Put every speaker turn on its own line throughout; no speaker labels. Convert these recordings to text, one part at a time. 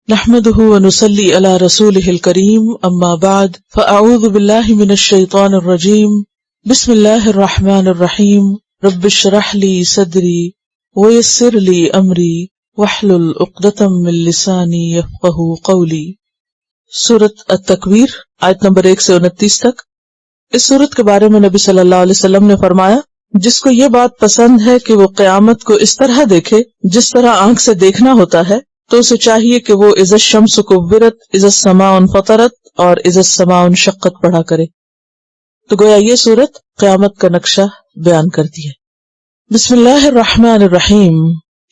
نحمده ونصلي على رسوله الكريم اما بعد فاعوذ بالله من الشيطان الرجيم بسم الله الرحمن الرحيم رب اشرح لي صدري ويسر لي امري واحلل عقدة من لساني يفقهوا قولي۔ سورۃ التکویر آیت نمبر 1 سے 29 تک۔ اس سورت کے بارے میں نبی صلی اللہ علیہ وسلم نے فرمایا، جس کو یہ بات پسند ہے کہ وہ قیامت کو اس طرح دیکھے جس طرح آنکھ سے دیکھنا ہوتا ہے، تو اسے چاہیے کہ وہ اذا الشمس کورت، اذا السماء انفطرت اور اذا السماء انشقت پڑھا کرے۔ تو گویا یہ سورت قیامت کا نقشہ بیان کرتی ہے۔ بسم اللہ الرحمن الرحیم۔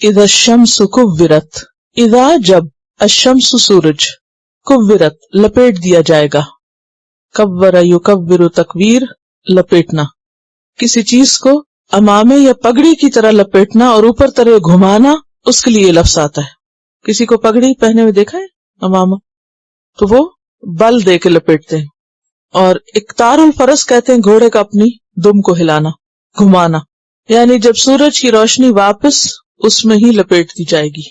اذا الشمس کورت، اذا جب، الشمس سورج، کورت لپیٹ دیا جائے گا، کور یکور تکویر لپیٹنا، کسی چیز کو امامے یا پگڑی کی طرح لپیٹنا اور اوپر طرح گھمانا، اس کے لیے لفظ آتا ہے۔ کسی کو پگڑی پہنے ہوئے دیکھا ہے امامہ، تو وہ بل دے کے لپیٹتے ہیں۔ اور اقتار الفرس کہتے ہیں گھوڑے کا اپنی دم کو ہلانا، گھمانا، یعنی جب سورج کی روشنی واپس اس میں ہی لپیٹ دی جائے گی۔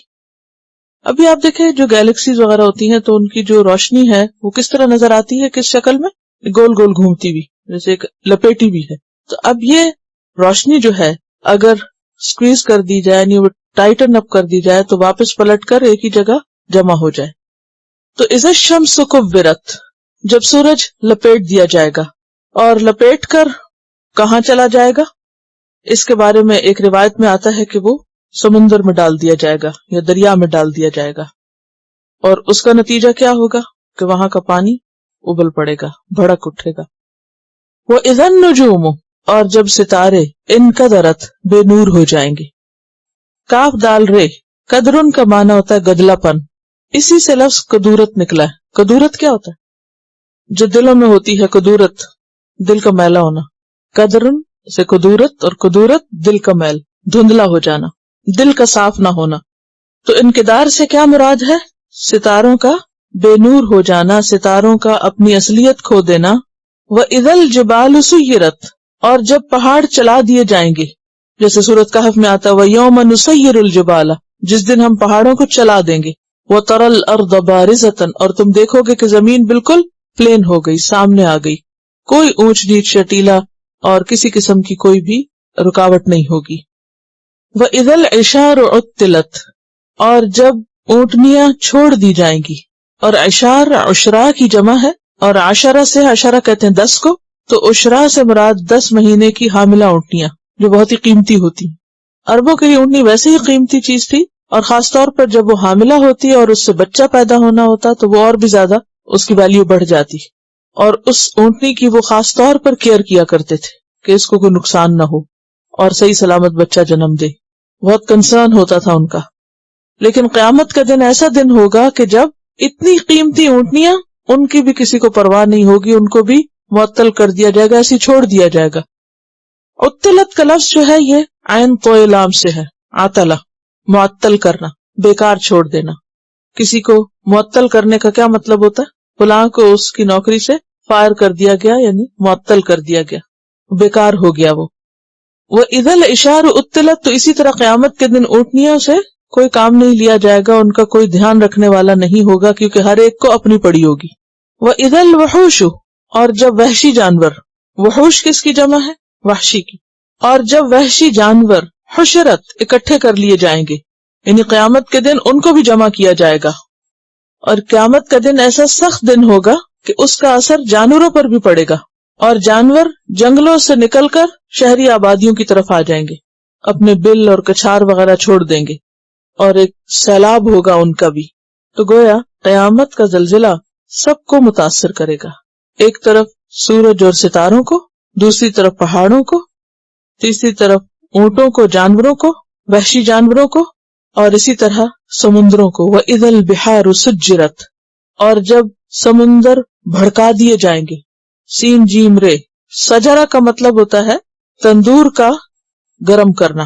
ابھی آپ دیکھیں جو گیلیکسیز وغیرہ ہوتی ہیں تو ان کی جو روشنی ہے وہ کس طرح نظر آتی ہے، کس شکل میں، گول گول گھومتی ہوئی، جیسے ایک لپیٹی بھی ہے۔ تو اب یہ روشنی جو ہے اگر سکویز کر دی جائے، یعنی وہ ٹائٹن اپ کر دی جائے، تو واپس پلٹ کر ایک ہی جگہ جمع ہو جائے۔ تو اذا الشمس کورت، جب سورج لپیٹ دیا جائے گا، اور لپیٹ کر کہاں چلا جائے گا، اس کے بارے میں ایک روایت میں آتا ہے کہ وہ سمندر میں ڈال دیا جائے گا یا دریا میں ڈال دیا جائے گا، اور اس کا نتیجہ کیا ہوگا کہ وہاں کا پانی ابل پڑے گا، بھڑک اٹھے گا۔ وَإِذَا النُّجُومُ، اور جب ستارے انقدرت بے نور ہو جائیں گے۔ کاف دال رے، قدرن کا معنی ہوتا ہے گدلا پن، اسی سے لفظ قدورت نکلا ہے۔ قدورت کیا ہوتا ہے؟ جو دلوں میں ہوتی ہے قدورت، دل کا میلا ہونا۔ قدرن سے قدورت، اور قدورت دل کا میل، دھندلا ہو جانا، دل کا صاف نہ ہونا۔ تو انقدار سے کیا مراد ہے؟ ستاروں کا بے نور ہو جانا، ستاروں کا اپنی اصلیت کھو دینا۔ وَإِذَا الْجِبَالُ سُيِّرَتْ، اور جب پہاڑ چلا دیے جائیں گے، جیسے سورۃ کہف میں آتا ہے وَيَوْمَ نُسَيِّرُ الْجِبَالَ، جس دن ہم پہاڑوں کو چلا دیں گے۔ وَتَرَى الْأَرْضَ بَارِزَةً، اور تم دیکھو گے کہ زمین بالکل پلین ہو گئی، سامنے آ گئی، کوئی اونچ نیچ شٹیلا اور کسی قسم کی کوئی بھی رکاوٹ نہیں ہوگی۔ وَإِذَا الْعِشَارُ عُطِّلَتْ، اور جب اونٹنیاں چھوڑ دی جائیں گی، اور عشار عشرا کی جمع ہے، اور عشرہ سے، عشرہ کہتے ہیں 10 کو، تو عشرا سے مراد 10 مہینے کی حاملہ اونٹنیاں جو بہت ہی قیمتی ہوتی ہیں۔ عربوں کے لیے اونٹنی ویسے ہی قیمتی چیز تھی، اور خاص طور پر جب وہ حاملہ ہوتی اور اس سے بچہ پیدا ہونا ہوتا تو وہ اور بھی زیادہ اس کی ویلیو بڑھ جاتی، اور اس اونٹنی کی وہ خاص طور پر کیئر کیا کرتے تھے کہ اس کو کوئی نقصان نہ ہو اور صحیح سلامت بچہ جنم دے، بہت کنسرن ہوتا تھا ان کا۔ لیکن قیامت کا دن ایسا دن ہوگا کہ جب اتنی قیمتی اونٹنیاں، ان کی بھی کسی کو پرواہ نہیں ہوگی، ان کو بھی معطل کر دیا جائے گا، ایسی چھوڑ دیا جائے گا۔ عطلت کا لفظ جو ہے یہ عین طوئے لام سے ہے، عطلہ، معطل کرنا، بیکار چھوڑ دینا۔ کسی کو معطل کرنے کا کیا مطلب ہوتا ہے؟ فلاں کو اس کی نوکری سے فائر کر دیا گیا، یعنی معطل کر دیا گیا، بیکار ہو گیا وہ۔ وَإِذَا الْعِشَارُ عُطِّلَتْ، تو اسی طرح قیامت کے دن اونٹنیوں سے کوئی کام نہیں لیا جائے گا، ان کا کوئی دھیان رکھنے والا نہیں ہوگا، کیونکہ ہر ایک کو اپنی پڑی ہوگی۔ وَإِذَا الْوُحُوشُ، اور جب وحشی جانور، وحوش کس کی جمع ہے؟ وحشی کی۔ اور جب وحشی جانور حشرت، اکٹھے کر لیے جائیں گے، یعنی قیامت کے دن ان کو بھی جمع کیا جائے گا۔ اور قیامت کا دن ایسا سخت دن ہوگا کہ اس کا اثر جانوروں پر بھی پڑے گا، اور جانور جنگلوں سے نکل کر شہری آبادیوں کی طرف آ جائیں گے، اپنے بل اور کچھار وغیرہ چھوڑ دیں گے، اور ایک سیلاب ہوگا ان کا بھی۔ تو گویا قیامت کا زلزلہ سب کو متاثر کرے گا، ایک طرف سورج اور ستاروں کو، دوسری طرف پہاڑوں کو، تیسری طرف اونٹوں کو، جانوروں کو، وحشی جانوروں کو، اور اسی طرح سمندروں کو۔ وَإِذَا الْبِحَارُ سُجِّرَتْ، اور جب سمندر بھڑکا دیے جائیں گے۔ سین جیم رے، سجرہ کا مطلب ہوتا ہے تندور کا گرم کرنا،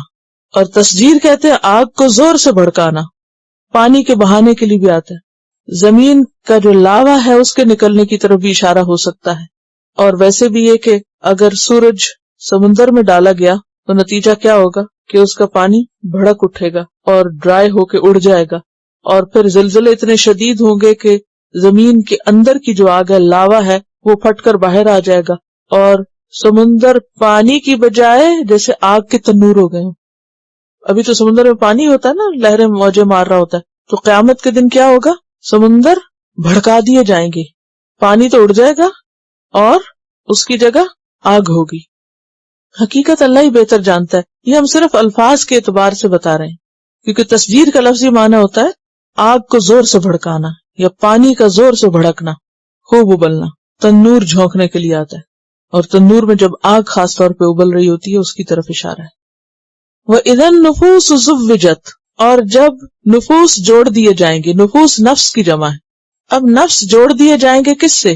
اور تسجیر کہتے ہیں آگ کو زور سے بھڑکانا، پانی کے بہانے کے لیے بھی آتا ہے۔ زمین کا جو لاوا ہے اس کے نکلنے کی طرف بھی اشارہ ہو سکتا ہے۔ اور ویسے بھی یہ کہ اگر سورج سمندر میں ڈالا گیا تو نتیجہ کیا ہوگا کہ اس کا پانی بھڑک اٹھے گا اور ڈرائی ہو کے اڑ جائے گا، اور پھر زلزلے اتنے شدید ہوں گے کہ زمین کے اندر کی جو آگ ہے، لاوا ہے، وہ پھٹ کر باہر آ جائے گا، اور سمندر پانی کی بجائے جیسے آگ کے تنور ہو گئے ہوں۔ ابھی تو سمندر میں پانی ہوتا ہے نا، لہریں موجیں مار رہا ہوتا ہے، تو قیامت کے دن کیا ہوگا؟ سمندر بھڑکا دیے جائیں گے، پانی تو اڑ جائے گا اور اس کی جگہ آگ ہوگی۔ حقیقت اللہ ہی بہتر جانتا ہے، یہ ہم صرف الفاظ کے اعتبار سے بتا رہے ہیں، کیونکہ تسجیر کا لفظی معنی ہوتا ہے آگ کو زور سے بھڑکانا یا پانی کا زور سے بھڑکنا، خوب ابلنا۔ تنور جھونکنے کے لیے آتا ہے، اور تنور میں جب آگ خاص طور پہ ابل رہی ہوتی ہے اس کی طرف اشارہ ہے۔ وَإِذَا النُّفُوسُ زُوِّجَتْ، اور جب نفوس جوڑ دیے جائیں گے، نفوس نفس کی جمع ہے۔ اب نفس جوڑ دیے جائیں گے کس سے؟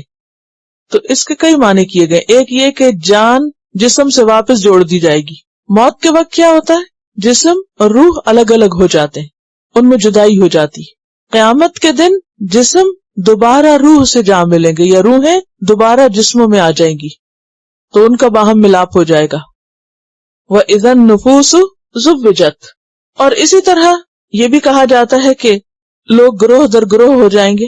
تو اس کے کئی معنی کیے گئے۔ ایک یہ کہ جان جسم سے واپس جوڑ دی جائے گی۔ موت کے وقت کیا ہوتا ہے؟ جسم اور روح الگ الگ ہو جاتے ہیں، ان میں جدائی ہو جاتی۔ قیامت کے دن جسم دوبارہ روح سے جا ملیں گے، یا روحیں دوبارہ جسموں میں آ جائیں گی، تو ان کا باہم ملاپ ہو جائے گا۔ وَإِذَا النُّفُوسُ زُوِّجَتْ، اور اسی طرح یہ بھی کہا جاتا ہے کہ لوگ گروہ در گروہ ہو جائیں گے۔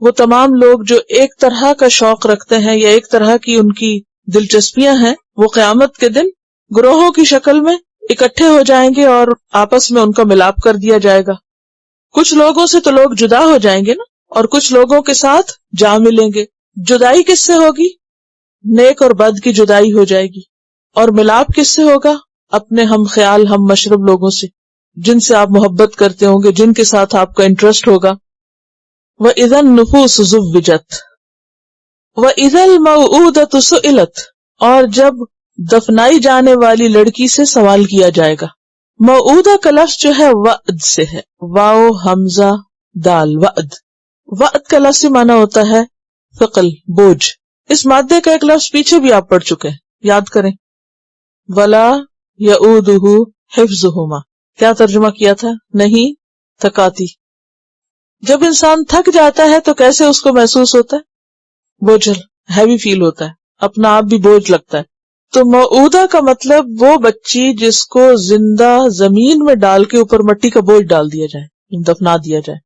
وہ تمام لوگ جو ایک طرح کا شوق رکھتے ہیں یا ایک طرح کی ان کی دلچسپیاں ہیں، وہ قیامت کے دن گروہوں کی شکل میں اکٹھے ہو جائیں گے اور آپس میں ان کا ملاپ کر دیا جائے گا۔ کچھ لوگوں سے تو لوگ جدا ہو جائیں گے نا، اور کچھ لوگوں کے ساتھ جا ملیں گے۔ جدائی کس سے ہوگی؟ نیک اور بد کی جدائی ہو جائے گی۔ اور ملاپ کس سے ہوگا؟ اپنے ہم خیال ہم مشرب لوگوں سے، جن سے آپ محبت کرتے ہوں گے، جن کے ساتھ آپ کا انٹرسٹ ہوگا۔ وَإِذَا النُّفُوسُ زُوِّجَتْ وَإِذَا الْمَوْءُودَةُ سُئِلَتْ، اور جب دفنائی جانے والی لڑکی سے سوال کیا جائے گا۔ موعودہ کا لفظ جو ہے وعد سے ہے، واو حمزہ دال، وعد۔ وعد کا لفظ معنی ہوتا ہے ثقل، بوجھ۔ اس مادے کا ایک لفظ پیچھے بھی آپ پڑھ چکے ہیں، یاد کریں۔ وَلَا يَؤُودُهُ حِفْظُهُمَا، کیا ترجمہ کیا تھا؟ نہیں تھکاتی۔ جب انسان تھک جاتا ہے تو کیسے اس کو محسوس ہوتا ہے؟ بوجھل، ہیوی فیل ہوتا ہے، اپنا آپ بھی بوجھ لگتا ہے۔ تو موعودہ کا مطلب وہ بچی جس کو زندہ زمین میں ڈال کے اوپر مٹی کا بوجھ ڈال دیا جائے، دفنا دیا جائے،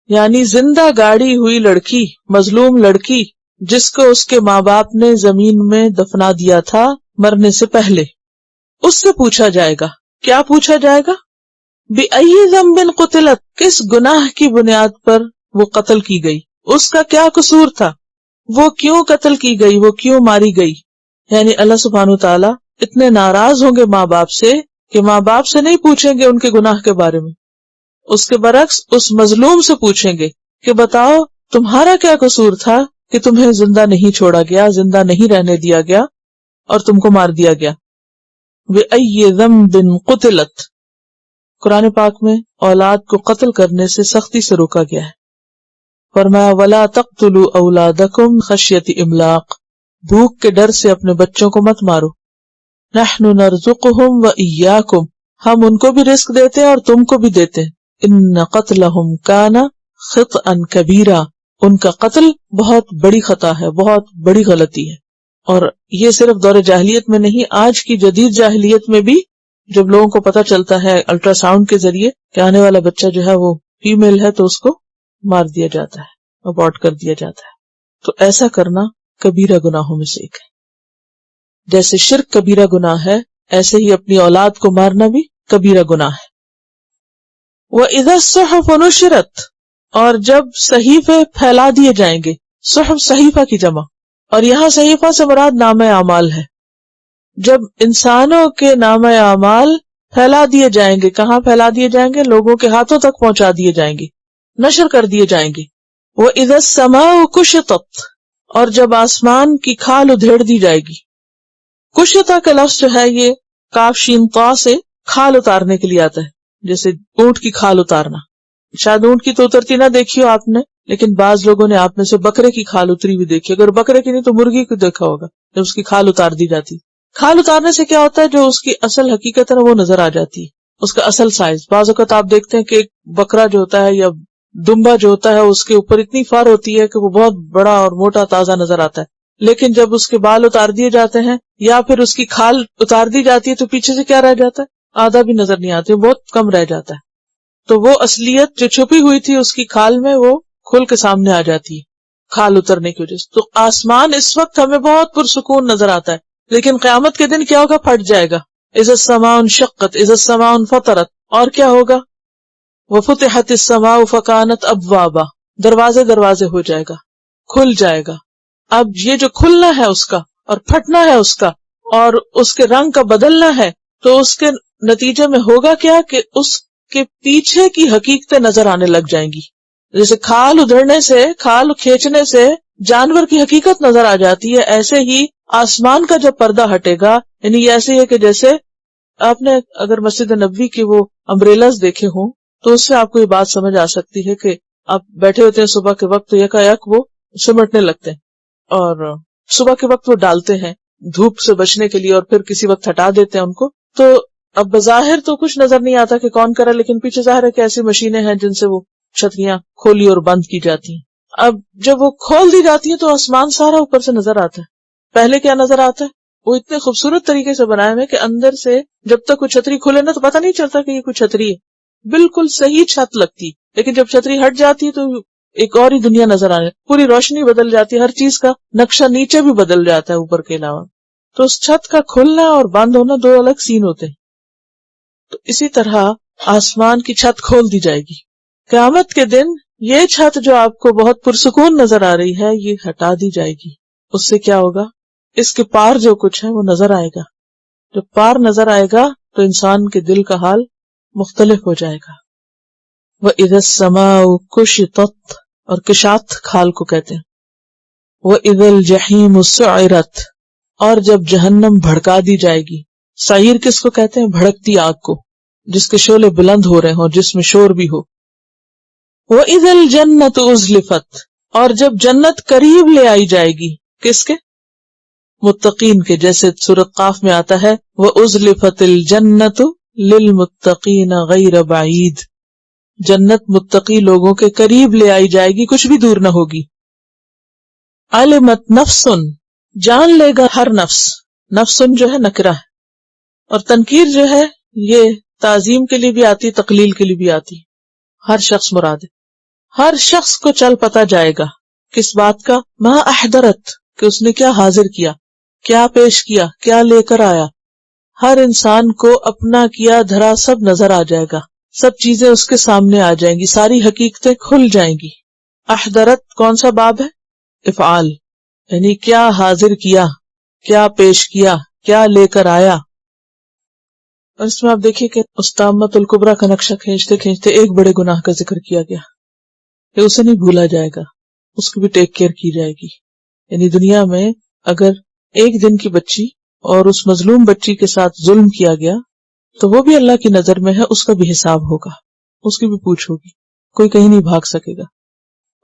یعنی زندہ گاڑی ہوئی لڑکی، مظلوم لڑکی جس کو اس کے ماں باپ نے زمین میں دفنا دیا تھا مرنے سے پہلے، اس سے پوچھا جائے گا۔ کیا پوچھا جائے گا؟ بِأَيِّ ذَنبٍ قُتِلَتْ، کس گناہ کی بنیاد پر وہ قتل کی گئی، اس کا کیا قصور تھا، وہ کیوں قتل کی گئی، وہ کیوں ماری گئی۔ یعنی اللہ سبحانہ وتعالیٰ اتنے ناراض ہوں گے ماں باپ سے کہ ماں باپ سے نہیں پوچھیں گے ان کے گناہ کے بارے میں، اس کے برعکس اس مظلوم سے پوچھیں گے کہ بتاؤ تمہارا کیا قصور تھا کہ تمہیں زندہ نہیں چھوڑا گیا، زندہ نہیں رہنے دیا گیا اور تم کو مار دیا گیا۔ بِأَيِّ ذَنبٍ قُتِلَتْ، قرآن پاک میں اولاد کو قتل کرنے سے سختی سے روکا گیا ہے۔ فرمایا وَلَا تَقْتُلُوا أَوْلَادَكُمْ خَشْيَةِ إِمْلَاقٍ، بھوک کے ڈر سے اپنے بچوں کو مت مارو۔ نَحْنُ نَرْزُقُهُمْ وَإِيَّاكُمْ، ہم ان کو بھی رزق دیتے ہیں اور تم کو بھی دیتے ہیں۔ إِنَّ قَتْلَهُمْ كَانَ خِطْئًا كَبِيرًا، ان کا قتل بہت بڑی خطا ہے، بہت بڑی غلطی ہے۔ اور یہ صرف دور جاہلیت میں نہیں، آج کی جدید جاہلیت میں بھی جب لوگوں کو پتہ چلتا ہے الٹرا ساؤنڈ کے ذریعے کہ آنے والا بچہ جو ہے وہ فیمیل ہے تو اس کو مار دیا جاتا ہے، ابورٹ کر دیا جاتا ہے۔ تو ایسا کرنا کبیرہ گناہوں میں سے ایک ہے۔ جیسے شرک کبیرہ گناہ ہے، ایسے ہی اپنی اولاد کو مارنا بھی کبیرہ گناہ ہے۔ وَإِذَا الصُّحُفُ نُشِرَتْ، اور جب صحیفے پھیلا دیے جائیں گے۔ صحف صحیفہ کی جمع، اور یہاں صحیفہ سے مراد نامہ اعمال ہے۔ جب انسانوں کے نامہ اعمال پھیلا دیے جائیں گے، کہاں پھیلا دیے جائیں گے؟ لوگوں کے ہاتھوں تک پہنچا دیے جائیں گے، نشر کر دیے جائیں گے۔ وَإِذَا السَّمَاءُ كُشِطَتْ، اور جب آسمان کی کھال ادھیڑ دی جائے گی۔ کشتا کا لفظ جو ہے یہ کاف شین طا سے کھال اتارنے کے لیے آتا ہے، جیسے اونٹ کی کھال اتارنا۔ شاید اونٹ کی تو اترتی نہ دیکھی ہو آپ نے، لیکن بعض لوگوں نے آپ میں سے بکرے کی کھال اتری ہوئی دیکھی، اگر بکرے کی نہیں تو مرغی کو دیکھا ہوگا جب اس کی کھال اتار دی جاتی۔ کھال اتارنے سے کیا ہوتا ہے؟ جو اس کی اصل حقیقت ہے وہ نظر آ جاتی ہے، اس کا اصل سائز۔ بعض اوقات آپ دیکھتے ہیں کہ ایک بکرا جو ہوتا ہے یا دمبا جو ہوتا ہے اس کے اوپر اتنی فر ہوتی ہے کہ وہ بہت بڑا اور موٹا تازہ نظر آتا ہے، لیکن جب اس کے بال اتار دیے جاتے ہیں یا پھر اس کی کھال اتار دی جاتی ہے تو پیچھے سے کیا رہ جاتا ہے؟ آدھا بھی نظر نہیں آتی، بہت کم رہ جاتا ہے۔ تو وہ اصلیت جو چھپی ہوئی تھی اس کی کھال میں وہ کھل کے سامنے آ جاتی ہے کھال اترنے کی وجہ سے. تو آسمان اس وقت ہمیں بہت پرسکون نظر آتا ہے، لیکن قیامت کے دن کیا ہوگا؟ پھٹ جائے گا. اذا السماء انشقت اذا السماء انفطرت. اور کیا ہوگا؟ وفتحت السماء فکانت ابوابا. دروازے دروازے ہو جائے گا، کھل جائے گا. اب یہ جو کھلنا ہے اس کا اور پھٹنا ہے اس کا اور اس کے رنگ کا بدلنا ہے، تو اس کے نتیجے میں ہوگا کیا کہ اس کے پیچھے کی حقیقتیں نظر آنے لگ جائیں گی. جیسے کھال ادھڑنے سے، کھال کھینچنے سے جانور کی حقیقت نظر آ جاتی ہے، ایسے ہی آسمان کا جب پردہ ہٹے گا، یعنی یہ ایسے ہے کہ جیسے آپ نے اگر مسجد نبوی کے وہ امبریلاز دیکھے ہوں تو اس سے آپ کو یہ بات سمجھ آ سکتی ہے کہ آپ بیٹھے ہوتے ہیں صبح کے وقت تو یکا وہ سمٹنے لگتے ہیں، اور صبح کے وقت وہ ڈالتے ہیں دھوپ سے بچنے کے لیے اور پھر کسی وقت ہٹا دیتے ہیں ان کو. تو اب بظاہر تو کچھ نظر نہیں آتا کہ کون کرا، لیکن پیچھے ظاہر ہے کہ ایسی مشینیں ہیں جن سے وہ چھتریاں کھولی اور بند کی جاتی ہیں. اب جب وہ کھول دی جاتی ہیں تو آسمان سارا اوپر سے نظر آتا ہے. پہلے کیا نظر آتا ہے؟ وہ اتنے خوبصورت طریقے سے بنائے ہوئے کہ اندر سے جب تک وہ چھتری کھلے نا تو پتہ نہیں چلتا کہ یہ کوئی چھتری ہے، بالکل صحیح چھت لگتی. لیکن جب چھتری ہٹ جاتی ہے تو ایک اور ہی دنیا نظر آنے، پوری روشنی بدل جاتی ہے، ہر چیز کا نقشہ نیچے بھی بدل جاتا ہے اوپر کے علاوہ. تو اس چھت کا کھلنا اور بند ہونا دو الگ سین ہوتے ہیں. تو اسی طرح آسمان کی چھت کھول دی جائے گی. قیامت کے دن یہ چھت جو آپ کو بہت پرسکون نظر آ رہی ہے یہ ہٹا دی جائے گی. اس سے کیا ہوگا؟ اس کے پار جو کچھ ہے وہ نظر آئے گا. جب پار نظر آئے گا تو انسان کے دل کا حال مختلف ہو جائے گا. وَإِذَا السَّمَاءُ كُشِطَتْ، اور کشات کھال کو کہتے ہیں. وَإِذَا الْجَحِيمُ سُعِرَتْ، اور جب جہنم بھڑکا دی جائے گی. سعیر کس کو کہتے ہیں؟ بھڑکتی آگ کو، جس کے شعلے بلند ہو رہے ہوں، جس میں شور بھی ہو. وَإِذَا الْجَنَّةُ أُزْلِفَتْ، اور جب جنت قریب لے آئی جائے گی. کس کے؟ متقین کے. جیسے سورۃ قاف میں آتا ہے وَأُزْلِفَتِ الْجَنَّةُ لِلْمُتَّقِينَ غَيْرَ بَعِيدٍ، جنت متقی لوگوں کے قریب لے آئی جائے گی، کچھ بھی دور نہ ہوگی. عَلِمَتْ نَفْسٌ، جان لے گا ہر نفس. نفسن جو ہے نکرہ ہے، اور تنکیر جو ہے یہ تعظیم کے لیے بھی آتی، تقلیل کے لیے بھی آتی. ہر شخص مراد ہے. ہر شخص کو چل پتا جائے گا کس بات کا؟ ما احضرت، کہ اس نے کیا حاضر کیا، کیا پیش کیا، کیا لے کر آیا. ہر انسان کو اپنا کیا دھرا سب نظر آ جائے گا، سب چیزیں اس کے سامنے آ جائیں گی، ساری حقیقتیں کھل جائیں گی. احضرت کون سا باب ہے؟ افعال، یعنی کیا حاضر کیا، کیا پیش کیا، کیا لے کر آیا. اور اس میں آپ دیکھیے کہ استامت الکبریٰ کا نقشہ کھینچتے کھینچتے ایک بڑے گناہ کا ذکر کیا گیا کہ اسے نہیں بھولا جائے گا، اس کی بھی ٹیک کیئر کی جائے گی. یعنی دنیا میں اگر ایک دن کی بچی اور اس مظلوم بچی کے ساتھ ظلم کیا گیا تو وہ بھی اللہ کی نظر میں ہے، اس کا بھی حساب ہوگا، اس کی بھی پوچھ ہوگی، کوئی کہیں نہیں بھاگ سکے گا.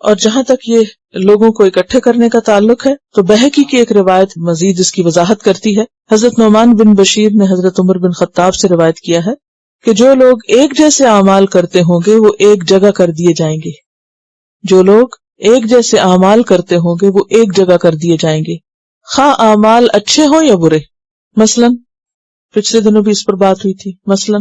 اور جہاں تک یہ لوگوں کو اکٹھے کرنے کا تعلق ہے تو بہقی کی ایک روایت مزید اس کی وضاحت کرتی ہے. حضرت نعمان بن بشیر نے حضرت عمر بن خطاب سے روایت کیا ہے کہ جو لوگ ایک جیسے اعمال کرتے ہوں گے وہ ایک جگہ کر دیے جائیں گے. جو لوگ ایک جیسے اعمال کرتے ہوں گے وہ ایک جگہ کر دیے جائیں گے، خواہ اعمال اچھے ہوں یا برے. مثلا پچھلے دنوں بھی اس پر بات ہوئی تھی. مثلا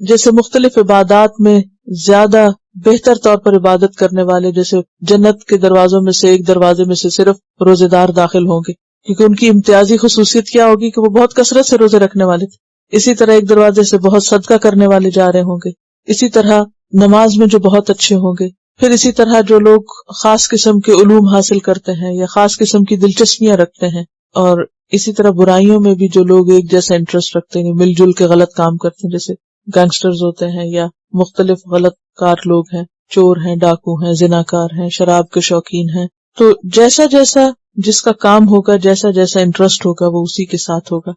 جیسے مختلف عبادات میں زیادہ بہتر طور پر عبادت کرنے والے، جیسے جنت کے دروازوں میں سے ایک دروازے میں سے صرف روزے دار داخل ہوں گے، کیونکہ ان کی امتیازی خصوصیت کیا ہوگی کہ وہ بہت کثرت سے روزے رکھنے والے تھے. اسی طرح ایک دروازے سے بہت صدقہ کرنے والے جا رہے ہوں گے. اسی طرح نماز میں جو بہت اچھے ہوں گے. پھر اسی طرح جو لوگ خاص قسم کے علوم حاصل کرتے ہیں یا خاص قسم کی دلچسپیاں رکھتے ہیں. اور اسی طرح برائیوں میں بھی جو لوگ ایک جیسا انٹرسٹ رکھتے ہیں، مل جل کے غلط کام کرتے ہیں، جیسے گینگسٹرز ہوتے ہیں یا مختلف غلط کار لوگ ہیں، چور ہیں، ڈاکو ہیں، زناکار ہیں، شراب کے شوقین ہیں. تو جیسا جیسا جس کا کام ہوگا، جیسا جیسا انٹرسٹ ہوگا وہ اسی کے ساتھ ہوگا.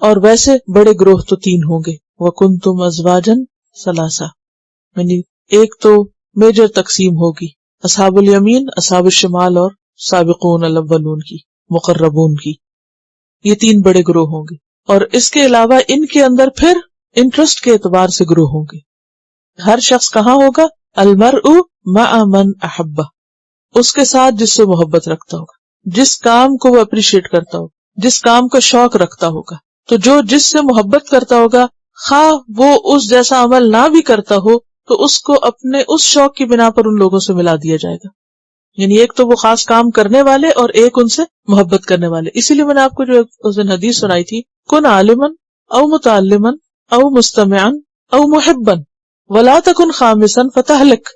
اور ویسے بڑے گروہ تو 3 ہوں گے. وَكُنْتُمْ أَزْوَاجًا ثَلَاثَةً، یعنی ایک تو میجر تقسیم ہوگی اصحاب الیمین، اصحاب الشمال اور سابقون الاولون کی، مقربون کی. یہ 3 بڑے گروہ ہوں گے. اور اس کے علاوہ ان کے اندر پھر انٹرسٹ کے اعتبار سے گروہ ہوں گے. ہر شخص کہاں ہوگا؟ المرء مع من احبہ، اس کے ساتھ جس سے محبت رکھتا ہوگا، جس کام کو وہ اپریشیٹ کرتا ہوگا، جس کام کا شوق رکھتا ہوگا. تو جو جس سے محبت کرتا ہوگا، خواہ وہ اس جیسا عمل نہ بھی کرتا ہو تو اس کو اپنے اس شوق کی بنا پر ان لوگوں سے ملا دیا جائے گا. یعنی ایک تو وہ خاص کام کرنے والے اور ایک ان سے محبت کرنے والے. اسی لیے میں نے آپ کو جو اس دن حدیث سنائی تھی، کن عالمن او متعلمن او مستمعن او محبن ولا تکن خامسا فتہلک.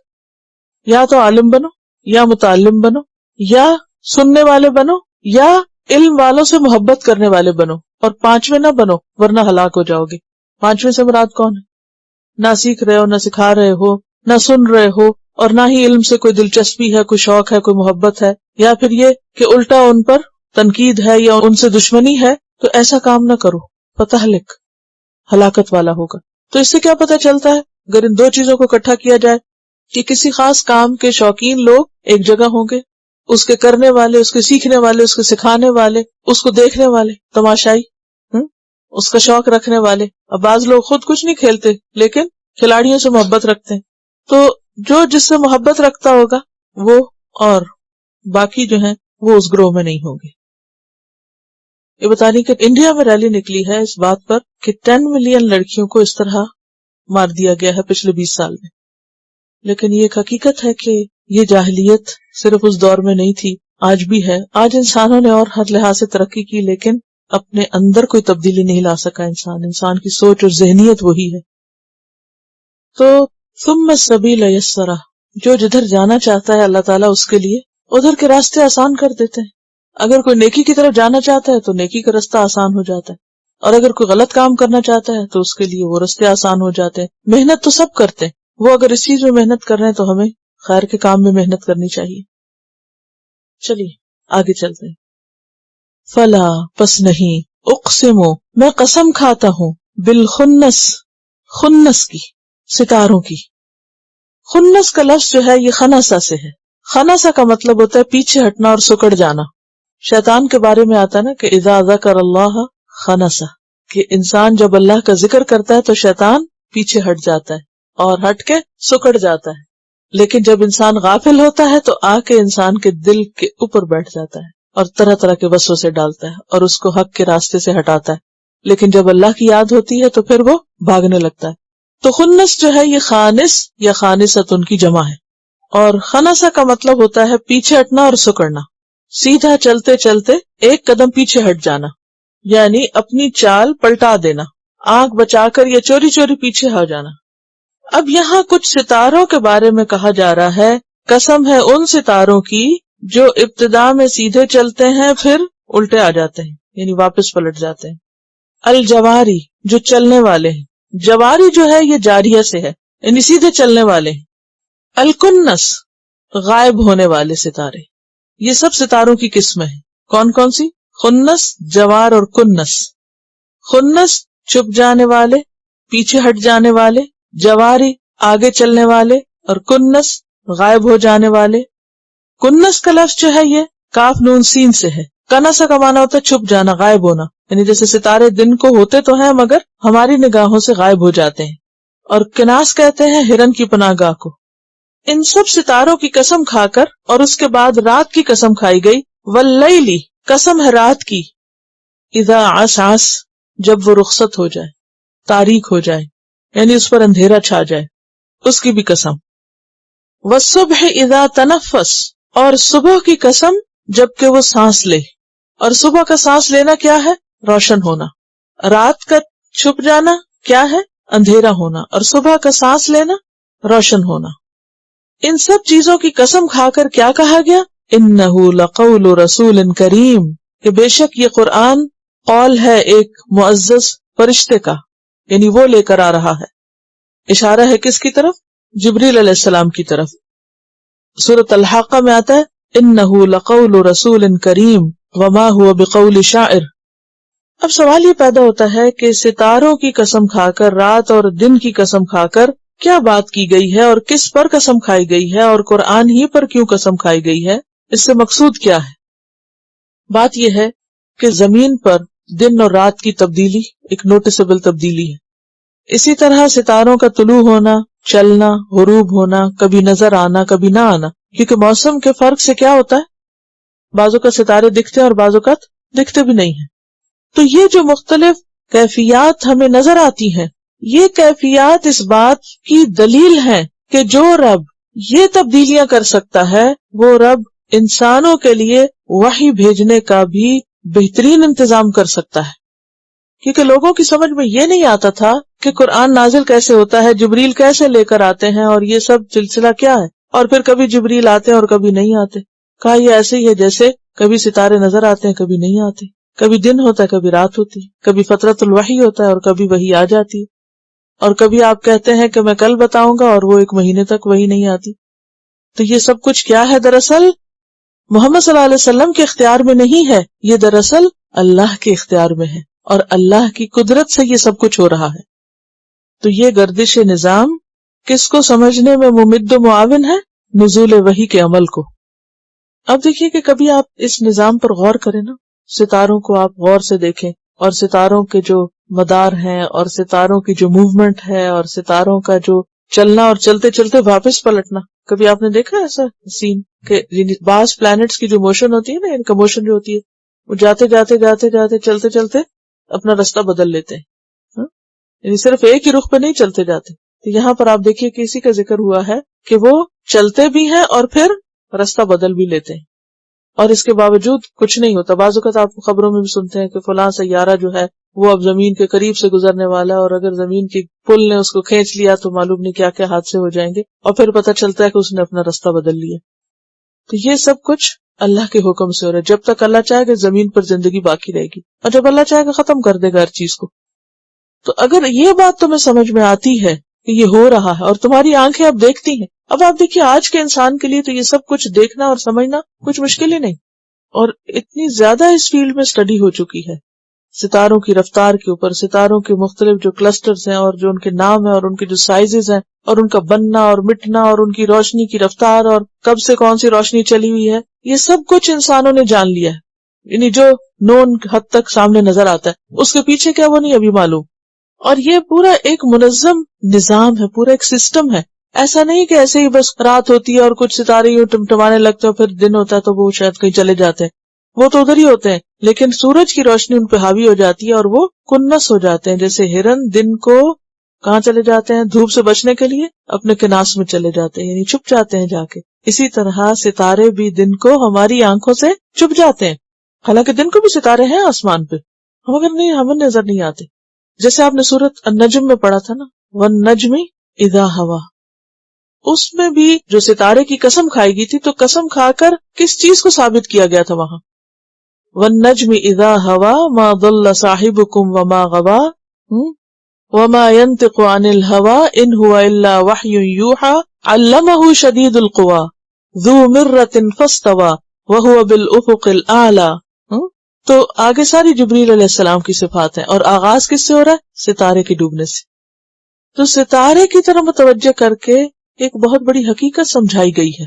یا تو عالم بنو، یا متعلم بنو، یا سننے والے بنو، یا علم والوں سے محبت کرنے والے بنو، اور پانچویں نہ بنو ورنہ ہلاک ہو جاؤ گے. پانچویں سے مراد کون ہے؟ نہ سیکھ رہے ہو، نہ سکھا رہے ہو، نہ سن رہے ہو، اور نہ ہی علم سے کوئی دلچسپی ہے، کوئی شوق ہے، کوئی محبت ہے، یا پھر یہ کہ الٹا ان پر تنقید ہے یا ان سے دشمنی ہے، تو ایسا کام نہ کرو. فتہلک، ہلاکت والا ہوگا. تو اس سے کیا پتہ چلتا ہے اگر ان دو چیزوں کو اکٹھا کیا جائے کہ کسی خاص کام کے شوقین لوگ ایک جگہ ہوں گے، اس کے کرنے والے، اس کے سیکھنے والے، اس کے سکھانے والے، اس کو دیکھنے والے، تماشائی، اس کا شوق رکھنے والے. اب بعض لوگ خود کچھ نہیں کھیلتے لیکن کھلاڑیوں سے محبت رکھتے ہیں، تو جو جس سے محبت رکھتا ہوگا وہ، اور باقی جو ہیں وہ اس گروہ میں نہیں ہوں گے. یہ بتانے کہ انڈیا میں ریلی نکلی ہے اس بات پر کہ 10 ملین لڑکیوں کو اس طرح مار دیا گیا ہے پچھلے 20 سال میں. لیکن یہ ایک حقیقت ہے کہ یہ جاہلیت صرف اس دور میں نہیں تھی، آج بھی ہے. آج انسانوں نے اور ہر لحاظ سے ترقی کی لیکن اپنے اندر کوئی تبدیلی نہیں لا سکا. انسان کی سوچ اور ذہنیت وہی ہے. تو ثم السبیل یسرہ، جو جدھر جانا چاہتا ہے اللہ تعالیٰ اس کے لیے ادھر کے راستے آسان کر دیتے ہیں. اگر کوئی نیکی کی طرف جانا چاہتا ہے تو نیکی کا رستہ آسان ہو جاتا ہے، اور اگر کوئی غلط کام کرنا چاہتا ہے تو اس کے لیے وہ رستے آسان ہو جاتے ہیں. محنت تو سب کرتے ہیں، وہ اگر اس چیز میں محنت کر رہے ہیں تو ہمیں خیر کے کام میں محنت کرنی چاہیے. چلیے آگے چلتے ہیں. فلا، پس نہیں، اقسمو، میں قسم کھاتا ہوں، بالخنس، خنس کی، ستاروں کی. خنس کا لفظ جو ہے یہ خنسا سے ہے. خنسا کا مطلب ہوتا ہے پیچھے ہٹنا اور سکڑ جانا. شیطان کے بارے میں آتا ہے نا کہ اذا ذکر اللہ خنسا، کہ انسان جب اللہ کا ذکر کرتا ہے تو شیطان پیچھے ہٹ جاتا ہے اور ہٹ کے سکڑ جاتا ہے. لیکن جب انسان غافل ہوتا ہے تو آ کے انسان کے دل کے اوپر بیٹھ جاتا ہے اور طرح طرح کے وسوسے ڈالتا ہے اور اس کو حق کے راستے سے ہٹاتا ہے. لیکن جب اللہ کی یاد ہوتی ہے تو پھر وہ بھاگنے لگتا ہے. تو خنس جو ہے یہ خانس یا خانست ان کی جمع ہے، اور خنسا کا مطلب ہوتا ہے پیچھے ہٹنا اور سکڑنا. سیدھا چلتے چلتے ایک قدم پیچھے ہٹ جانا، یعنی اپنی چال پلٹا دینا، آنکھ بچا کر یا چوری چوری پیچھے ہو جانا. اب یہاں کچھ ستاروں کے بارے میں کہا جا رہا ہے، قسم ہے ان ستاروں کی جو ابتدا میں سیدھے چلتے ہیں پھر الٹے آ جاتے ہیں، یعنی واپس پلٹ جاتے ہیں. الجواری، جو چلنے والے ہیں. جواری جو ہے یہ جاریہ سے ہے، یعنی سیدھے چلنے والے ہیں. الکنس، غائب ہونے والے ستارے. یہ سب ستاروں کی قسمیں ہیں. کون کون سی؟ خنس، جوار اور کنس. خنس چھپ جانے والے، پیچھے ہٹ جانے والے. جواری آگے چلنے والے، اور کنس غائب ہو جانے والے. کنس کا لفظ جو ہے یہ کاف نون سین سے ہے. کنسا کا معنی ہوتا ہے چھپ جانا، غائب ہونا، یعنی جیسے ستارے دن کو ہوتے تو ہیں مگر ہماری نگاہوں سے غائب ہو جاتے ہیں. اور کناس کہتے ہیں ہرن کی پناہ گاہ کو. ان سب ستاروں کی قسم کھا کر، اور اس کے بعد رات کی قسم کھائی گئی. واللیلی، قسم ہے رات کی. اذا عسعس، جب وہ رخصت ہو جائے، تاریک ہو جائے، یعنی اس پر اندھیرا چھا جائے، اس کی بھی قسم. والصبح اذا تنفس، اور صبح کی قسم جبکہ وہ سانس لے. اور صبح کا سانس لینا کیا ہے؟ روشن ہونا. رات کا چھپ جانا کیا ہے؟ اندھیرا ہونا. اور صبح کا سانس لینا روشن ہونا. ان سب چیزوں کی قسم کھا کر کیا کہا گیا؟ انہ لقول رسول کریم، کہ بے شک یہ قرآن قول ہے ایک معزز فرشتے کا، یعنی وہ لے کر آ رہا ہے. اشارہ ہے کس کی طرف؟ جبریل علیہ السلام کی طرف. سورۃ الحاقہ میں آتا ہے انہ لقول رسول کریم وما هو بقول شاعر. اب سوال یہ پیدا ہوتا ہے کہ ستاروں کی قسم کھا کر، رات اور دن کی قسم کھا کر کیا بات کی گئی ہے اور کس پر قسم کھائی گئی ہے، اور قرآن ہی پر کیوں قسم کھائی گئی ہے؟ اس سے مقصود کیا ہے؟ بات یہ ہے کہ زمین پر دن اور رات کی تبدیلی ایک نوٹسبل تبدیلی ہے. اسی طرح ستاروں کا طلوع ہونا، چلنا، غروب ہونا، کبھی نظر آنا کبھی نہ آنا، کیونکہ موسم کے فرق سے کیا ہوتا ہے، بعض اوقات ستارے دکھتے ہیں اور بعض اوقات دکھتے بھی نہیں ہیں. تو یہ جو مختلف کیفیات ہمیں نظر آتی ہیں یہ کیفیات اس بات کی دلیل ہے کہ جو رب یہ تبدیلیاں کر سکتا ہے وہ رب انسانوں کے لیے وحی بھیجنے کا بھی بہترین انتظام کر سکتا ہے. کیونکہ لوگوں کی سمجھ میں یہ نہیں آتا تھا کہ قرآن نازل کیسے ہوتا ہے، جبریل کیسے لے کر آتے ہیں، اور یہ سب سلسلہ کیا ہے، اور پھر کبھی جبریل آتے ہیں اور کبھی نہیں آتے. کہا یہ ایسے ہی ہے جیسے کبھی ستارے نظر آتے ہیں کبھی نہیں آتے، کبھی دن ہوتا ہے کبھی رات ہوتی ہے، کبھی فترۃ الوحی ہوتا ہے اور کبھی وحی آ جاتی ہے، اور کبھی آپ کہتے ہیں کہ میں کل بتاؤں گا اور وہ 1 مہینے تک وحی نہیں آتی. تو یہ سب کچھ کیا ہے؟ دراصل محمد صلی اللہ علیہ وسلم کے اختیار میں نہیں ہے، یہ دراصل اللہ کے اختیار میں ہے، اور اللہ کی قدرت سے یہ سب کچھ ہو رہا ہے. تو یہ گردش نظام کس کو سمجھنے میں ممد و معاون ہے؟ نزول وحی کے عمل کو. اب دیکھیے کہ کبھی آپ اس نظام پر غور کریں نا، ستاروں کو آپ غور سے دیکھیں، اور ستاروں کے جو مدار ہیں، اور ستاروں کی جو موومنٹ ہے، اور ستاروں کا جو چلنا اور چلتے چلتے واپس پلٹنا. کبھی آپ نے دیکھا ایسا سین کہ بعض پلانٹس کی جو موشن ہوتی ہے نا، ان کا موشن جو ہوتی ہے وہ جاتے جاتے جاتے جاتے چلتے چلتے اپنا راستہ بدل لیتے ہیں، یعنی صرف ایک ہی رخ پہ نہیں چلتے جاتے. تو یہاں پر آپ دیکھیے کہ اسی کا ذکر ہوا ہے کہ وہ چلتے بھی ہیں اور پھر راستہ بدل بھی لیتے ہیں، اور اس کے باوجود کچھ نہیں ہوتا. بعض اوقات آپ خبروں میں بھی سنتے ہیں کہ فلاں سیارہ جو ہے وہ اب زمین کے قریب سے گزرنے والا ہے، اور اگر زمین کی پل نے اس کو کھینچ لیا تو معلوم نہیں کیا کیا حادثے ہو جائیں گے، اور پھر پتہ چلتا ہے کہ اس نے اپنا راستہ بدل لیا. تو یہ سب کچھ اللہ کے حکم سے ہو رہا ہے. جب تک اللہ چاہے گا زمین پر زندگی باقی رہے گی، اور جب اللہ چاہے گا ختم کر دے گا ہر چیز کو. تو اگر یہ بات تمہیں سمجھ میں آتی ہے کہ یہ ہو رہا ہے اور تمہاری آنکھیں اب دیکھتی ہیں، اب آپ دیکھیے آج کے انسان کے لیے تو یہ سب کچھ دیکھنا اور سمجھنا کچھ مشکل ہی نہیں، اور اتنی زیادہ اس فیلڈ میں اسٹڈی ہو چکی ہے ستاروں کی رفتار کے اوپر، ستاروں کے مختلف جو کلسٹرز ہیں اور جو ان کے نام ہیں اور ان کے جو سائزز ہیں اور ان کا بننا اور مٹنا اور ان کی روشنی کی رفتار اور کب سے کون سی روشنی چلی ہوئی ہے، یہ سب کچھ انسانوں نے جان لیا ہے. یعنی جو نون حد تک سامنے نظر آتا ہے اس کے پیچھے کیا وہ نہیں ابھی معلوم. اور یہ پورا ایک منظم نظام ہے، پورا ایک سسٹم ہے. ایسا نہیں کہ ایسے ہی بس رات ہوتی ہے اور کچھ ستارے یوں ٹمٹمانے لگتے ہیں، پھر دن ہوتا ہے تو وہ شاید کہیں چلے جاتے ہیں، وہ تو ادھر ہی ہوتے ہیں، لیکن سورج کی روشنی ان پہ حاوی ہو جاتی ہے اور وہ کنس ہو جاتے ہیں. جیسے ہرن دن کو کہاں چلے جاتے ہیں دھوپ سے بچنے کے لیے؟ اپنے کناس میں چلے جاتے ہیں، یعنی چھپ جاتے ہیں جا کے. اسی طرح ستارے بھی دن کو ہماری آنکھوں سے چھپ جاتے ہیں، حالانکہ دن کو بھی ستارے ہیں آسمان پہ، مگر نہیں ہمیں نظر نہیں آتے. جیسے آپ نے سورۃ النجم میں پڑھا تھا نا، وَالنَّجْمِ اِذَا هَوَى، اس میں بھی جو ستارے کی قسم کھائی گئی تھی تو قسم کھا کر کس چیز کو ثابت کیا گیا تھا وہاں؟ وَالنَّجْمِ اِذَا هَوَى مَا ضَلَّ صَاحِبُكُمْ وَمَا غَوَى وَمَا يَنْطِقُ عَنِ الْهَوَى إِنْ هُوَ إِلَّا وَحْيٌ يُوحَى عَلَّمَهُ شَدِيدُ الْقُوَى ذُو مِرَّةٍ فَاسْتَوَى وَهُوَ بِالْأُفُقِ الْأَعْلَى. تو آگے ساری جبریل علیہ السلام کی صفات ہیں، اور آغاز کس سے ہو رہا ہے؟ ستارے کے ڈوبنے سے. تو ستارے کی طرح متوجہ کر کے ایک بہت بڑی حقیقت سمجھائی گئی ہے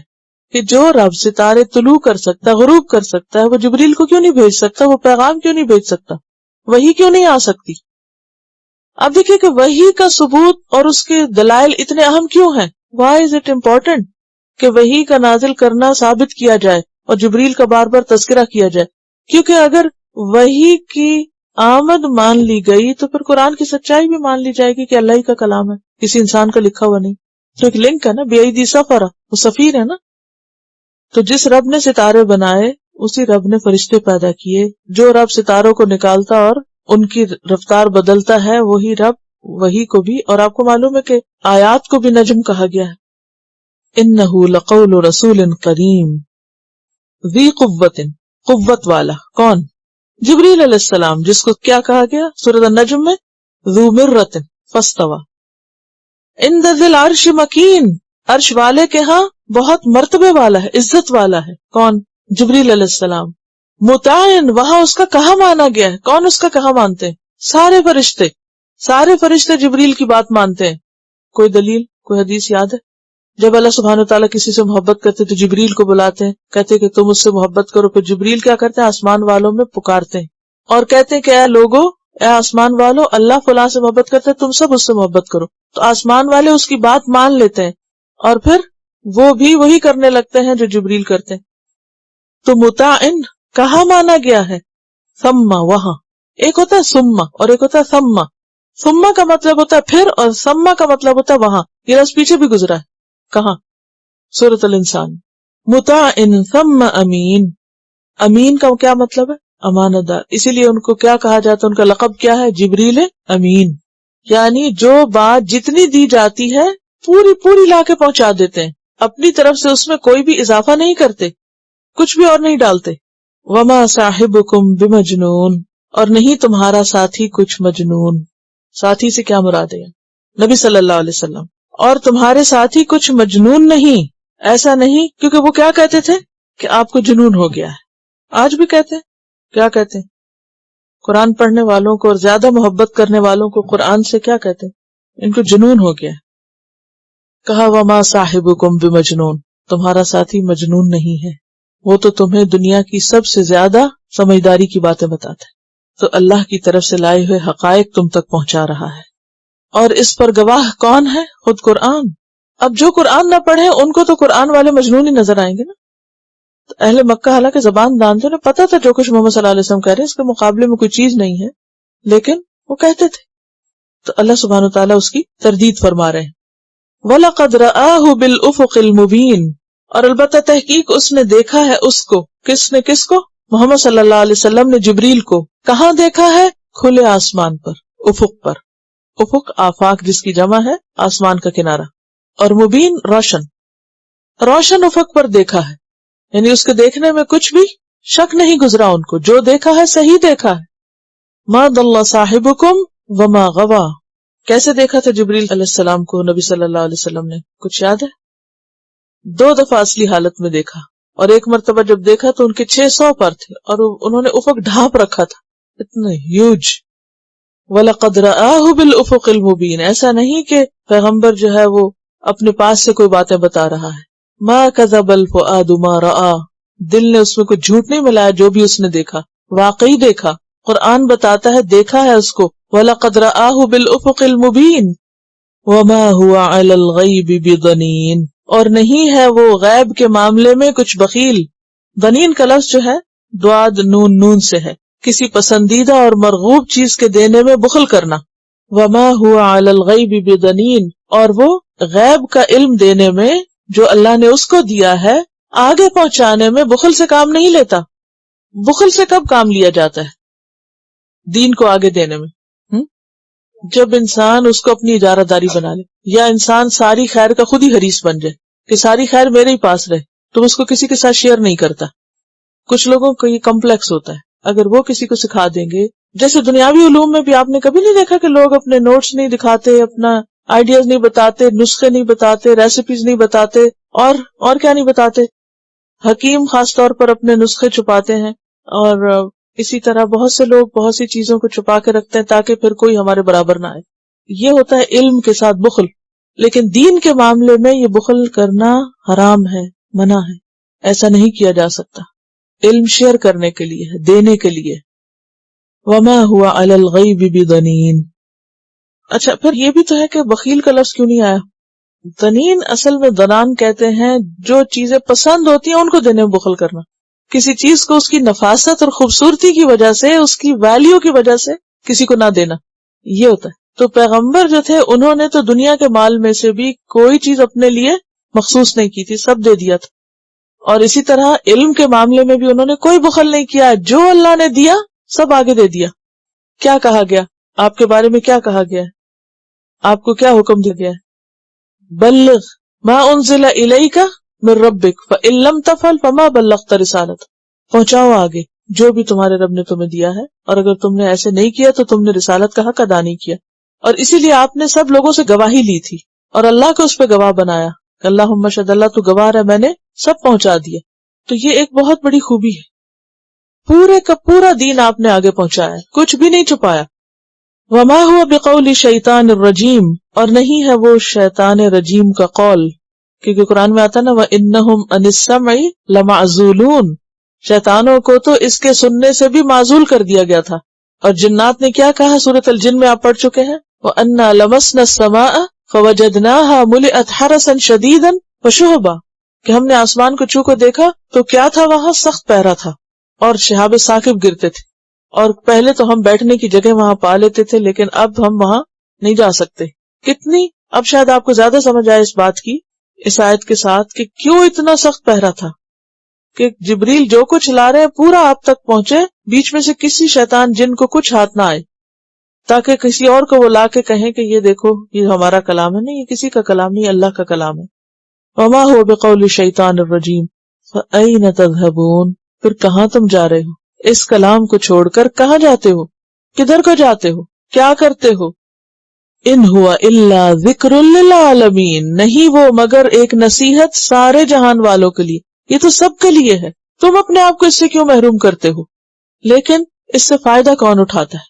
کہ جو رب ستارے طلوع کر سکتا، غروب کر سکتا ہے، وہ جبریل کو کیوں نہیں بھیج سکتا؟ وہ پیغام کیوں نہیں بھیج سکتا؟ وحی کیوں نہیں آ سکتی؟ اب دیکھیں کہ وحی کا ثبوت اور اس کے دلائل اتنے اہم کیوں ہیں؟ وائی از اٹ امپورٹنٹ کہ وحی کا نازل کرنا ثابت کیا جائے اور جبریل کا بار بار تذکرہ کیا جائے؟ کیونکہ اگر وحی کی آمد مان لی گئی تو پھر قرآن کی سچائی بھی مان لی جائے گی کہ اللہ ہی کا کلام ہے، کسی انسان کا لکھا ہوا نہیں. تو ایک لنک ہے نا، بِأَيْدِي سَفَرَةٍ، وہ سفیر ہے نا. تو جس رب نے ستارے بنائے اسی رب نے فرشتے پیدا کیے. جو رب ستاروں کو نکالتا اور ان کی رفتار بدلتا ہے وہی رب وحی کو بھی. اور آپ کو معلوم ہے کہ آیات کو بھی نجم کہا گیا ہے. إِنَّهُ لَقَوْلُ رَسُولٍ قَرِيمٍ ذِي قُوَّةٍ، قوت والا. کون؟ جبریل علیہ السلام، جس کو کیا کہا گیا سورۃ النجم میں؟ ذو مرۃ فاستوى عند ذی العرش مکین، عرش والے کے ہاں بہت مرتبے والا ہے، عزت والا ہے. کون؟ جبریل علیہ السلام. مطاع، وہاں اس کا کہا مانا گیا ہے. کون اس کا کہا مانتے ہیں؟ سارے فرشتے. سارے فرشتے جبریل کی بات مانتے ہیں. کوئی دلیل، کوئی حدیث یاد ہے؟ جب اللہ سبحانہ وتعالیٰ کسی سے محبت کرتے تو جبریل کو بلاتے ہیں، کہتے کہ تم اس سے محبت کرو. پھر جبریل کیا کرتے ہیں؟ آسمان والوں میں پکارتے ہیں اور کہتے ہیں کہ اے لوگو، اے آسمان والو، اللہ فلاں سے محبت کرتے ہیں، تم سب اس سے محبت کرو. تو آسمان والے اس کی بات مان لیتے ہیں اور پھر وہ بھی وہی کرنے لگتے ہیں جو جبریل کرتے ہیں. تو مطاعن کہاں مانا گیا ہے؟ ثم، وہاں. ایک ہوتا ہے ثم اور ایک ہوتا ہے ثم. ثم کا مطلب ہوتا ہے پھر، اور ثم کا مطلب ہوتا ہے وہاں. یہ لفظ پیچھے بھی گزرا ہے. کہاں؟ سورۃ الانسان. مطاع ثم امین. امین کا کیا مطلب ہے؟ امانت دار. اسی لیے ان کو کیا کہا جاتا ہے؟ ان کا لقب کیا ہے؟ جبریل امین. یعنی جو بات جتنی دی جاتی ہے پوری پوری لا کے پہنچا دیتے ہیں، اپنی طرف سے اس میں کوئی بھی اضافہ نہیں کرتے، کچھ بھی اور نہیں ڈالتے. وما صاحبکم بمجنون، اور نہیں تمہارا ساتھی کچھ مجنون. ساتھی سے کیا مراد ہے؟ نبی صلی اللہ علیہ وسلم. اور تمہارے ساتھی کچھ مجنون نہیں، ایسا نہیں، کیونکہ وہ کیا کہتے تھے کہ آپ کو جنون ہو گیا ہے. آج بھی کہتے ہیں. کیا کہتے ہیں؟ قرآن پڑھنے والوں کو اور زیادہ محبت کرنے والوں کو قرآن سے کیا کہتے ہیں؟ ان کو جنون ہو گیا. کہا وما صاحبکم بمجنون، تمہارا ساتھی مجنون نہیں ہے، وہ تو تمہیں دنیا کی سب سے زیادہ سمجھداری کی باتیں بتاتا ہے. تو اللہ کی طرف سے لائے ہوئے حقائق تم تک پہنچا رہا ہے، اور اس پر گواہ کون ہے؟ خود قرآن. اب جو قرآن نہ پڑھے ان کو تو قرآن والے مجنون ہی نظر آئیں گے نا. تو اہل مکہ حالانکہ زبان دان تھے، پتا تھا جو کچھ محمد صلی اللہ علیہ وسلم کہہ رہے ہیں اس کے مقابلے میں کوئی چیز نہیں ہے، لیکن وہ کہتے تھے. تو اللہ سبحانہ وتعالیٰ اس کی تردید فرما رہے ہیں. وَلَقَدْ رَآهُ بِالْأُفُقِ الْمُبِينِ، اور البتہ تحقیق اس نے دیکھا ہے اس کو. کس نے؟ کس کو؟ محمد صلی اللہ علیہ وسلم نے جبریل کو. کہاں دیکھا ہے؟ کھلے آسمان پر، افق پر. افق آفاق جس کی جمع ہے آسمان کا کنارہ، اور مبین روشن. روشن افق پر دیکھا ہے، یعنی اس کے دیکھنے میں کچھ بھی شک نہیں گزرا ان کو، جو دیکھا ہے صحیح دیکھا ہے. ما ضل صاحبکم وما غوا. کیسے دیکھا تھا جبریل علیہ السلام کو نبی صلی اللہ علیہ وسلم نے؟ کچھ یاد ہے؟ 2 دفعہ اصلی حالت میں دیکھا، اور ایک مرتبہ جب دیکھا تو ان کے 600 پر تھے، اور انہوں نے افق ڈھانپ رکھا تھا، اتنا ہیوج. وَلَقَدْ رَآهُ بِالْأُفُقِ الْمُبِينِ. ایسا نہیں کہ پیغمبر جو ہے وہ اپنے پاس سے کوئی باتیں بتا رہا ہے. مَا كَذَبَ الْفُؤَادُ مَا رَآ. دل نے اس میں کوئی جھوٹ نہیں ملایا، جو بھی اس نے دیکھا واقعی دیکھا. قرآن بتاتا ہے دیکھا ہے اس کو. وَلَقَدْ رَآهُ بِالْأُفُقِ الْمُبِينِ وَمَا هُوَ عَلَى الْغَيْبِ بِضَنِينٍ. اور نہیں ہے وہ غیب کے معاملے میں کچھ بخیل. ضنین کا لفظ جو ہے ضاد نون نون سے ہے، کسی پسندیدہ اور مرغوب چیز کے دینے میں بخل کرنا. وَمَا هُوَ عَلَى الْغَيْبِ بِضَنِينٍ. اور وہ غیب کا علم دینے میں جو اللہ نے اس کو دیا ہے آگے پہنچانے میں بخل سے کام نہیں لیتا. بخل سے کب کام لیا جاتا ہے؟ دین کو آگے دینے میں. جب انسان اس کو اپنی اجارہ داری بنا لے، یا انسان ساری خیر کا خود ہی حریص بن جائے کہ ساری خیر میرے ہی پاس رہے، تم اس کو کسی کے ساتھ شیئر نہیں کرتا. کچھ لوگوں کو یہ کمپلیکس ہوتا ہے، اگر وہ کسی کو سکھا دیں گے. جیسے دنیاوی علوم میں بھی آپ نے کبھی نہیں دیکھا کہ لوگ اپنے نوٹس نہیں دکھاتے، اپنا آئیڈیاز نہیں بتاتے، نسخے نہیں بتاتے، ریسیپیز نہیں بتاتے، اور کیا نہیں بتاتے. حکیم خاص طور پر اپنے نسخے چھپاتے ہیں، اور اسی طرح بہت سے لوگ بہت سی چیزوں کو چھپا کے رکھتے ہیں تاکہ پھر کوئی ہمارے برابر نہ آئے. یہ ہوتا ہے علم کے ساتھ بخل. لیکن دین کے معاملے میں یہ بخل کرنا حرام ہے، منع ہے. ایسا نہیں کیا جا سکتا. علم شیئر کرنے کے لیے ہے، دینے کے لیے. وما هو علی الغیب بضنین. اچھا پھر یہ بھی تو ہے کہ بخیل کا لفظ کیوں نہیں آیا؟ ضنین اصل میں ضنان کہتے ہیں جو چیزیں پسند ہوتی ہیں ان کو دینے میں بخل کرنا. کسی چیز کو اس کی نفاست اور خوبصورتی کی وجہ سے، اس کی ویلیو کی وجہ سے کسی کو نہ دینا، یہ ہوتا ہے. تو پیغمبر جو تھے انہوں نے تو دنیا کے مال میں سے بھی کوئی چیز اپنے لیے مخصوص نہیں کی تھی، سب دے دیا تھا. اور اسی طرح علم کے معاملے میں بھی انہوں نے کوئی بخل نہیں کیا، جو اللہ نے دیا سب آگے دے دیا. کیا کہا گیا آپ کے بارے میں؟ کیا کہا گیا ہے؟ آپ کو کیا حکم دیا گیا ہے؟ بلغ ما انزل الیک من ربک فإن لم تفعل فما بلغت رسالت. پہنچاؤ آگے جو بھی تمہارے رب نے تمہیں دیا ہے، اور اگر تم نے ایسے نہیں کیا تو تم نے رسالت کا حق ادا نہیں کیا. اور اسی لیے آپ نے سب لوگوں سے گواہی لی تھی اور اللہ کو اس پہ گواہ بنایا کہ اللہم شہد، اللہ تو گواہ ہے، میں نے سب پہنچا دیا. تو یہ ایک بہت بڑی خوبی ہے. پورے کا پورا دین آپ نے آگے پہنچایا، کچھ بھی نہیں چھپایا. وما هو بقول شیطان الرجیم. اور نہیں ہے وہ شیطان رجیم کا قول، کیونکہ قرآن میں آتا نا وَإِنَّهُمْ عَنِ السَّمْعِ لَمَعْزُولُونَ. شیطانوں کو تو اس کے سننے سے بھی معزول کر دیا گیا تھا. اور جنات نے کیا کہا؟ سورۃ الجن میں آپ پڑھ چکے ہیں، وَأَنَّا لَمَسْنَا السَّمَاءَ فَوَجَدْنَاهَا مُلِئَتْ حَرَسًا شَدِيدًا وَشُهُبًا. کہ ہم نے آسمان کو چھو کو دیکھا تو کیا تھا؟ وہاں سخت پہرا تھا اور شہاب ثاقب گرتے تھے. اور پہلے تو ہم بیٹھنے کی جگہ وہاں پا لیتے تھے، لیکن اب ہم وہاں نہیں جا سکتے. کتنی اب شاید آپ کو زیادہ سمجھ آئے اس بات کی اس آیت کے ساتھ کہ کیوں اتنا سخت پہرا تھا کہ جبریل جو کچھ لا رہے ہیں پورا آپ تک پہنچے، بیچ میں سے کسی شیطان جن کو کچھ ہاتھ نہ آئے، تاکہ کسی اور کو وہ لا کے کہیں کہ یہ دیکھو یہ ہمارا کلام ہے. نہیں، یہ کسی کا کلام نہیں، اللہ کا کلام ہے. وما هو بقول الشیطان الرجیم فأین تذهبون، پھر کہاں تم جا رہے ہو؟ اس کلام کو چھوڑ کر کہاں جاتے ہو؟ کدھر کو جاتے ہو؟ کیا کرتے ہو؟ ان ہوا الا ذکر للعالمین، نہیں وہ مگر ایک نصیحت سارے جہان والوں کے لیے. یہ تو سب کے لیے ہے، تم اپنے آپ کو اس سے کیوں محروم کرتے ہو؟ لیکن اس سے فائدہ کون اٹھاتا ہے؟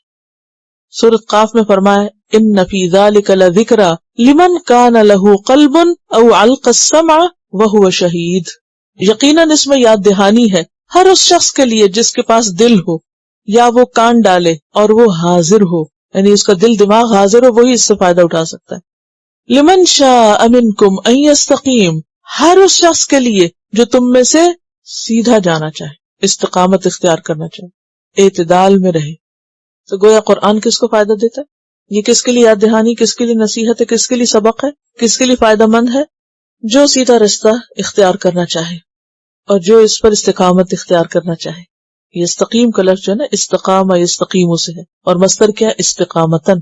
سورۃ قاف میں فرمایا ان فی ذلک لذکری لمن کان لہ قلب او القى السمع وهو شہید، یقیناً اس میں یاد دہانی ہے ہر اس شخص کے لیے جس کے پاس دل ہو یا وہ کان ڈالے اور وہ حاضر ہو، یعنی اس کا دل دماغ حاضر ہو، وہی اس سے فائدہ اٹھا سکتا ہے. لمن شاء منکم ان یستقیم، ہر اس شخص کے لیے جو تم میں سے سیدھا جانا چاہے، استقامت اختیار کرنا چاہے، اعتدال میں رہے. تو گویا قرآن کس کو فائدہ دیتا ہے؟ یہ کس کے لیے یاد دہانی، کس کے لیے نصیحت ہے، کس کے لیے سبق ہے، کس کے لیے فائدہ مند ہے؟ جو سیدھا رستہ اختیار کرنا چاہے اور جو اس پر استقامت اختیار کرنا چاہے. یہ استقیم کا لفظ جو ہے نا، استقام یستقیم سے ہے، اور مصدر کیا ہے؟ استقامتن.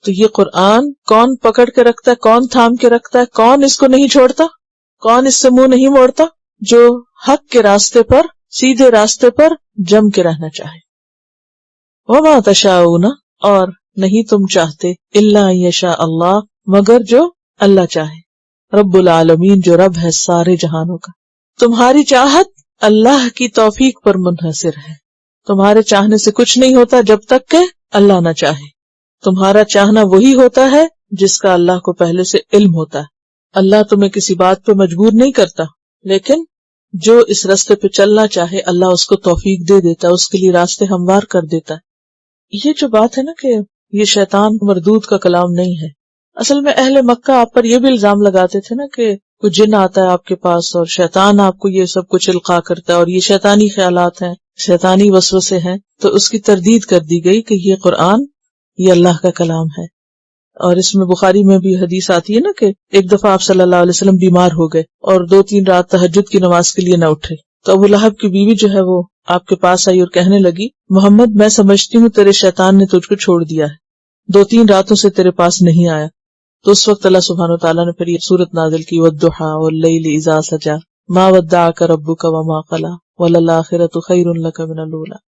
تو یہ قرآن کون پکڑ کے رکھتا ہے، کون تھام کے رکھتا ہے، کون اس کو نہیں چھوڑتا، کون اس سے منہ نہیں موڑتا؟ جو حق کے راستے پر، سیدھے راستے پر جم کے رہنا چاہے. وما تشاؤون، اور نہیں تم چاہتے، الا ان یشاء اللہ، مگر جو اللہ چاہے. رب العالمین، جو رب ہے سارے جہانوں کا. تمہاری چاہت اللہ کی توفیق پر منحصر ہے. تمہارے چاہنے سے کچھ نہیں ہوتا جب تک کہ اللہ نہ چاہے. تمہارا چاہنا وہی ہوتا ہے جس کا اللہ کو پہلے سے علم ہوتا ہے. اللہ تمہیں کسی بات پہ مجبور نہیں کرتا، لیکن جو اس راستے پہ چلنا چاہے اللہ اس کو توفیق دے دیتا ہے، اس کے لیے راستے ہموار کر دیتا ہے. یہ جو بات ہے نا کہ یہ شیطان مردود کا کلام نہیں ہے، اصل میں اہل مکہ آپ پر یہ بھی الزام لگاتے تھے نا کہ کوئی جن آتا ہے آپ کے پاس اور شیطان آپ کو یہ سب کچھ القاء کرتا ہے اور یہ شیطانی خیالات ہیں، شیطانی وسوسے ہیں. تو اس کی تردید کر دی گئی کہ یہ قرآن یہ اللہ کا کلام ہے. اور اس میں بخاری میں بھی حدیث آتی ہے نا کہ ایک دفعہ آپ صلی اللہ علیہ وسلم بیمار ہو گئے اور 2-3 رات تہجد کی نماز کے لیے نہ اٹھے. تو ابو لہب کی بیوی جو ہے وہ آپ کے پاس آئی اور کہنے لگی محمد میں سمجھتی ہوں تیرے شیطان نے تجھ کو چھوڑ دیا ہے، 2-3 راتوں سے تیرے پاس نہیں آیا. تو اس وقت اللہ سبحانہ وتعالیٰ نے پھر یہ سورت نازل کی والضحیٰ واللیل اذا سجا ما ودعک ربک وما قلی وللآخرۃ خیر لک من الاولی.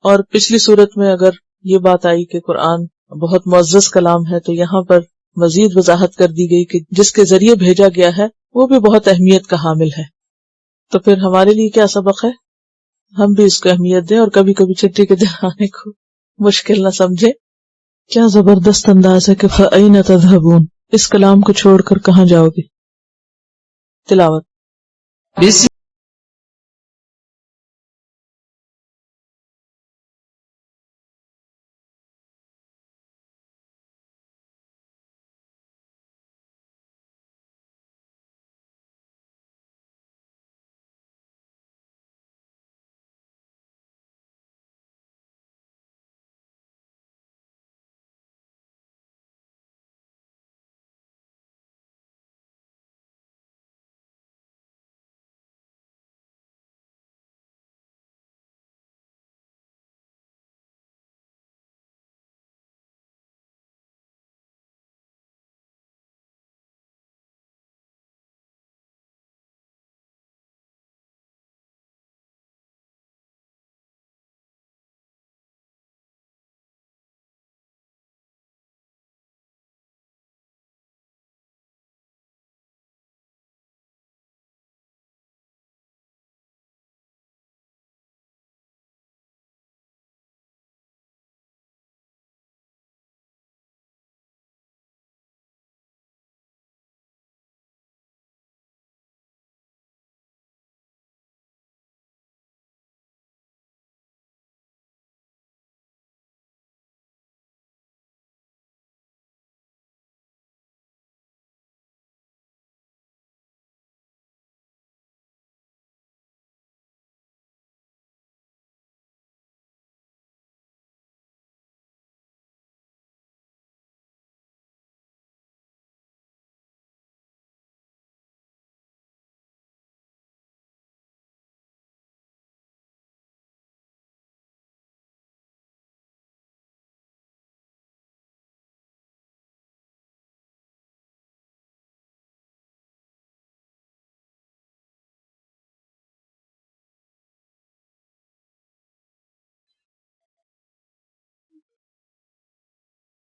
اور پچھلی سورت میں اگر یہ بات آئی کہ قرآن بہت معزز کلام ہے، تو یہاں پر مزید وضاحت کر دی گئی کہ جس کے ذریعے بھیجا گیا ہے وہ بھی بہت اہمیت کا حامل ہے. تو پھر ہمارے لیے کیا سبق ہے؟ ہم بھی اس کو اہمیت دیں اور کبھی کبھی چھٹی کے دن آنے کو مشکل نہ سمجھے. کیا زبردست انداز ہے کہ فَأَيْنَ تَذْهَبُونَ، اس کلام کو چھوڑ کر کہاں جاؤ گے. تلاوت.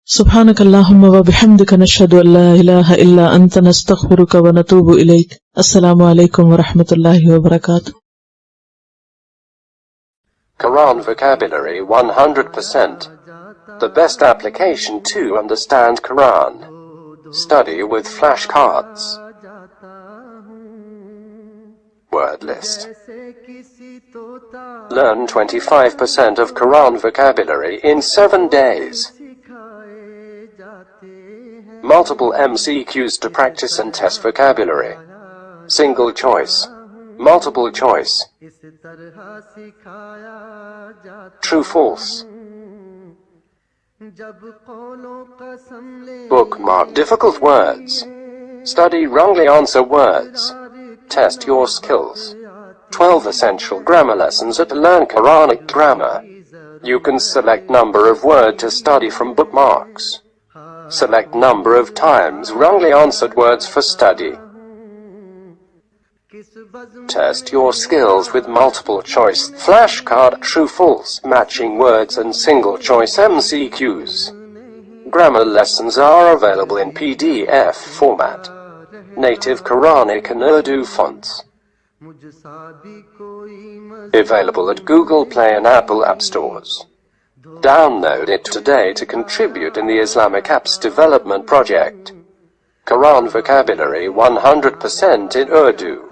سبحانك اللهم وبحمدك نشهد أن لا إله إلا أنت نستغفرك ونتوب إليك. السلام عليكم ورحمة الله وبركاته.
Quran vocabulary 100%. The best application to understand Quran. Study with flashcards. Word list. Learn 25% of Quran vocabulary in 7 days. Multiple MCQs to practice and test vocabulary. Single choice. Multiple choice. True false. Bookmark difficult words. Study wrongly answer words. Test your skills. 12 essential grammar lessons at Learn Quranic Grammar. You can select number of word to study from bookmarks. Select number of times wrongly answered words for study. Test your skills with multiple choice flashcard, true false, matching words and single choice MCQs. Grammar lessons are available in PDF format. Native Quranic and Urdu fonts. Available at Google Play and Apple App Stores. Download it today to contribute in the Islamic Apps Development Project. Quran vocabulary 100% in Urdu.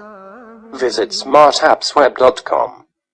Visit smartappsweb.com.